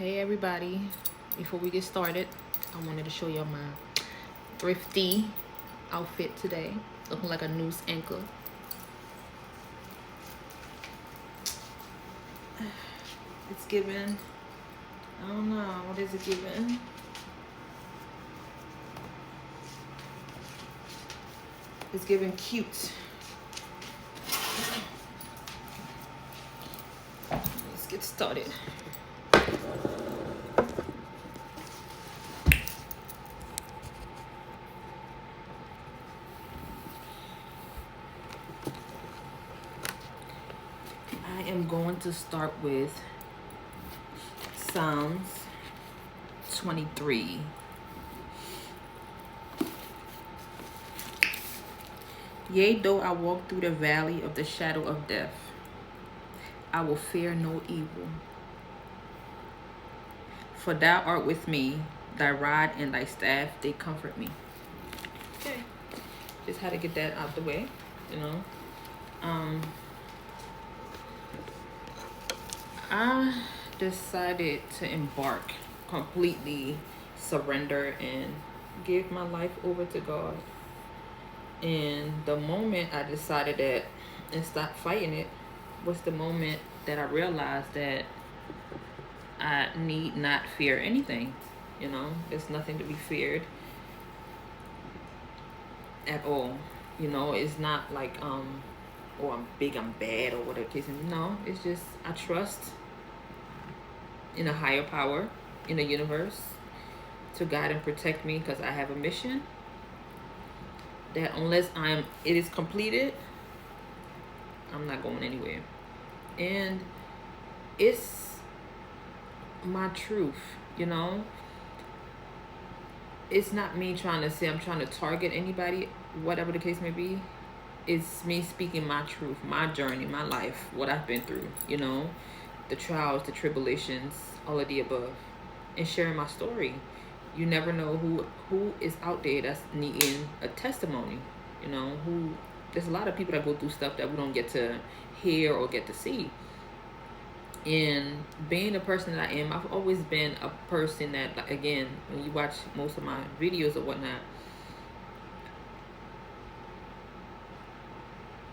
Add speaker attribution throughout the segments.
Speaker 1: Hey everybody, before we get started, I wanted to show y'all my thrifty outfit today. Looking like a news anchor. It's given, I don't know, what is it giving? It's giving cute. Let's get started. I am going to start with Psalms 23. Yea, though I walk through the valley of the shadow of death, I will fear no evil. For thou art with me, thy rod and thy staff, they comfort me. Okay. Just had to get that out the way, you know. I decided to embark, completely surrender and give my life over to God. And the moment I decided that and stopped fighting it was the moment that I realized that I need not fear anything. You know, there's nothing to be feared at all. You know, it's not like oh, I'm big, I'm bad, or whatever case. No, it's just I trust in a higher power, in the universe, to guide and protect me, because I have a mission that unless it is completed, I'm not going anywhere. And it's my truth, you know. It's not me trying to say I'm trying to target anybody, whatever the case may be. It's me speaking my truth, my journey, my life, what I've been through, you know, the trials, the tribulations, all of the above, and sharing my story. You never know who is out there that's needing a testimony, you know, there's a lot of people that go through stuff that we don't get to hear or get to see. And being the person that I am, I've always been a person that, again, when you watch most of my videos or whatnot,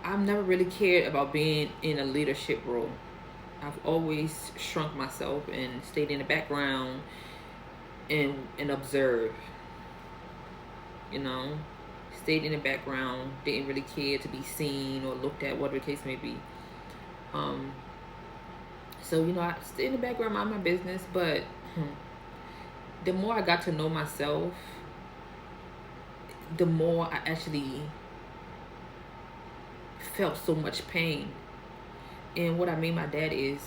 Speaker 1: I've never really cared about being in a leadership role. I've always shrunk myself and stayed in the background and observe, you know, stayed in the background, didn't really care to be seen or looked at, whatever the case may be. So, you know, I stay in the background, mind my business, but the more I got to know myself, the more I actually felt so much pain. And what I mean by that is,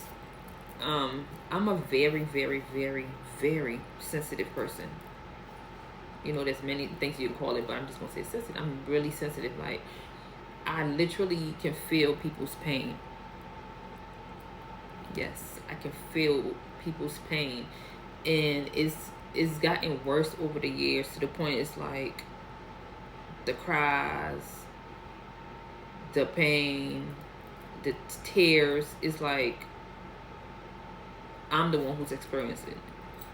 Speaker 1: I'm a very, very, very, very sensitive person. You know, there's many things you can call it, but I'm just gonna say sensitive. I'm really sensitive. Like, I literally can feel people's pain. Yes, I can feel people's pain, and it's gotten worse over the years, to the point it's like the cries, the pain, the tears is like I'm the one who's experiencing it.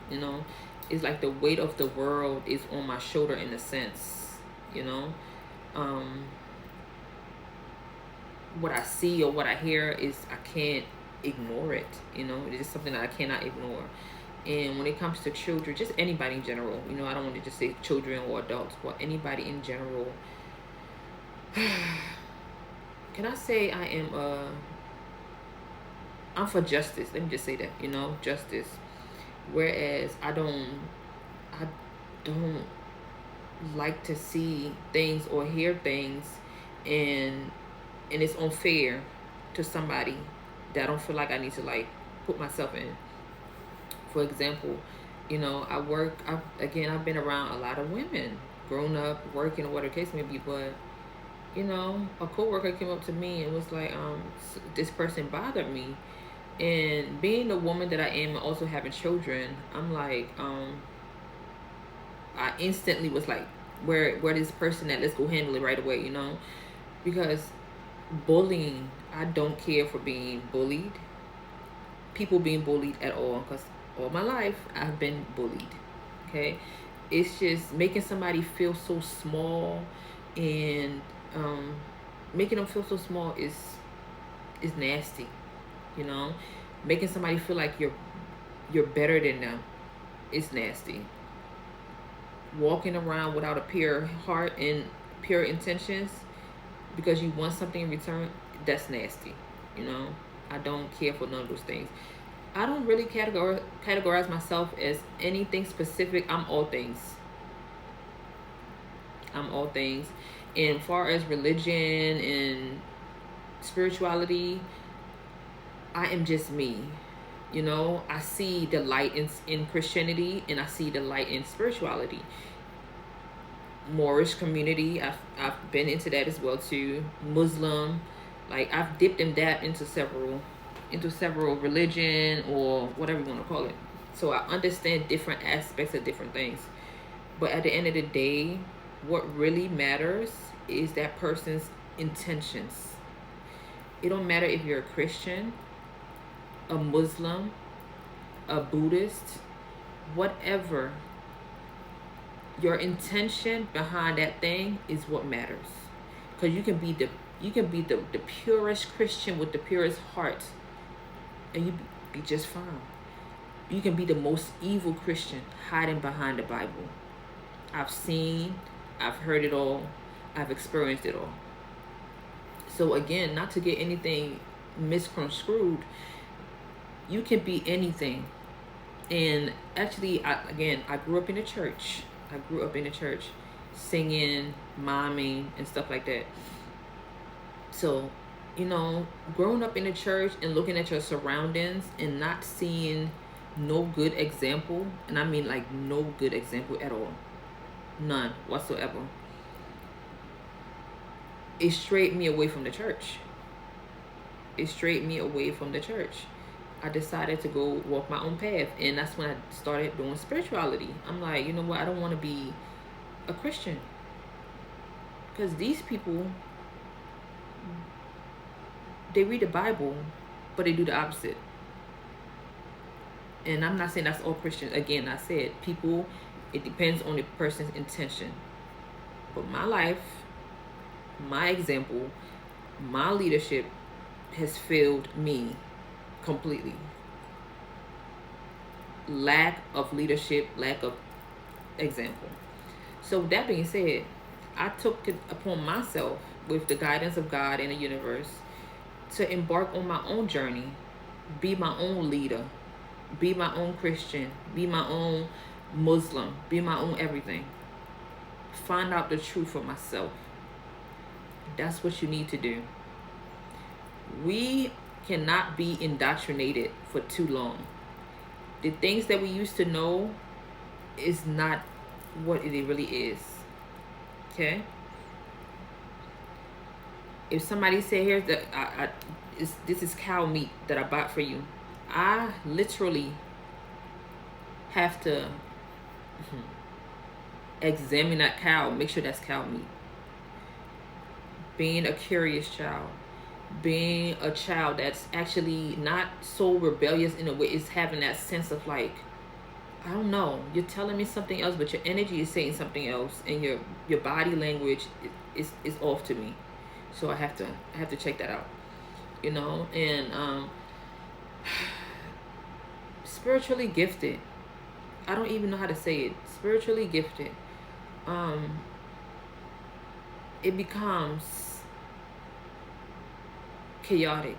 Speaker 1: You know, it's like the weight of the world is on my shoulder, in a sense. You know, what I see or what I hear is, I can't ignore it. You know, it is something that I cannot ignore. And when it comes to children, just anybody in general, you know, I don't want to just say children or adults, but anybody in general, can I say I'm for justice. Let me just say that, you know, justice. Whereas I don't like to see things or hear things, and it's unfair to somebody that I don't feel like I need to, like, put myself in. For example, you know, I've been around a lot of women, grown up, working, or whatever case may be, but, you know, a coworker came up to me and was like, this person bothered me. And being the woman that I am, and also having children, I'm like, I instantly was like, where this person at? Let's go handle it right away, you know? Because bullying, I don't care for being bullied, people being bullied at all, because all my life I've been bullied. Okay, it's just making somebody feel so small, and um, making them feel so small is nasty. You know, making somebody feel like you're better than them is nasty. Walking around without a pure heart and pure intentions because you want something in return, that's nasty. You know, I don't care for none of those things. I don't really categorize myself as anything specific. I'm all things. I'm all things. And far as religion and spirituality, I am just me. You know, I see the light in Christianity, and I see the light in spirituality. Moorish community, I've been into that as well too. Muslim, like I've dipped and dabbed into several religion or whatever you want to call it. So I understand different aspects of different things. But at the end of the day, what really matters is that person's intentions. It don't matter if you're a Christian, a Muslim, a Buddhist, whatever. Your intention behind that thing is what matters. Because you can be the purest Christian with the purest heart, and you be just fine. You can be the most evil Christian hiding behind the Bible. I've seen, I've heard it all, I've experienced it all. So again, not to get anything misconstrued, you can be anything. And actually, I grew up in the church. I grew up in the church, singing, momming, and stuff like that. So, you know, growing up in the church and looking at your surroundings and not seeing no good example, and I mean like no good example at all, none whatsoever, it strayed me away from the church. It strayed me away from the church. I decided to go walk my own path, and that's when I started doing spirituality. I'm like, you know what? I don't want to be a Christian because these people, they read the Bible, but they do the opposite. And I'm not saying that's all Christians. Again, I said people, it depends on the person's intention. But my life, my example, my leadership has failed me completely. Lack of leadership, lack of example. So that being said, I took it upon myself, with the guidance of God and the universe, to embark on my own journey, be my own leader, be my own Christian, be my own Muslim, be my own everything. Find out the truth for myself. That's what you need to do. We cannot be indoctrinated for too long. The things that we used to know is not what it really is. Okay? If somebody say, here's this is cow meat that I bought for you, I literally have to examine that cow, make sure that's cow meat. Being a curious child, being a child that's actually not so rebellious in a way, is having that sense of like, I don't know, you're telling me something else, but your energy is saying something else, and your body language is off to me. So I have to check that out, you know. And spiritually gifted, I don't even know how to say it. Spiritually gifted, it becomes chaotic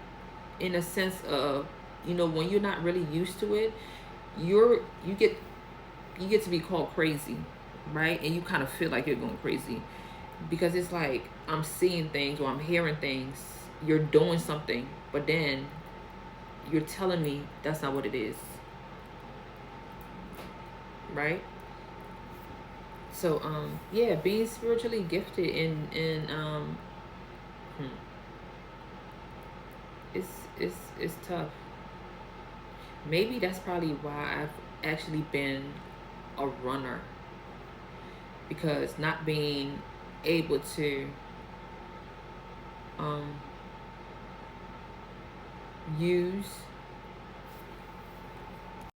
Speaker 1: in a sense of, you know, when you're not really used to it, you get to be called crazy, right? And you kind of feel like you're going crazy because it's like, I'm seeing things or I'm hearing things, you're doing something, but then you're telling me that's not what it is, right? So yeah, being spiritually gifted and it's tough. Maybe that's probably why I've actually been a runner, because not being able to use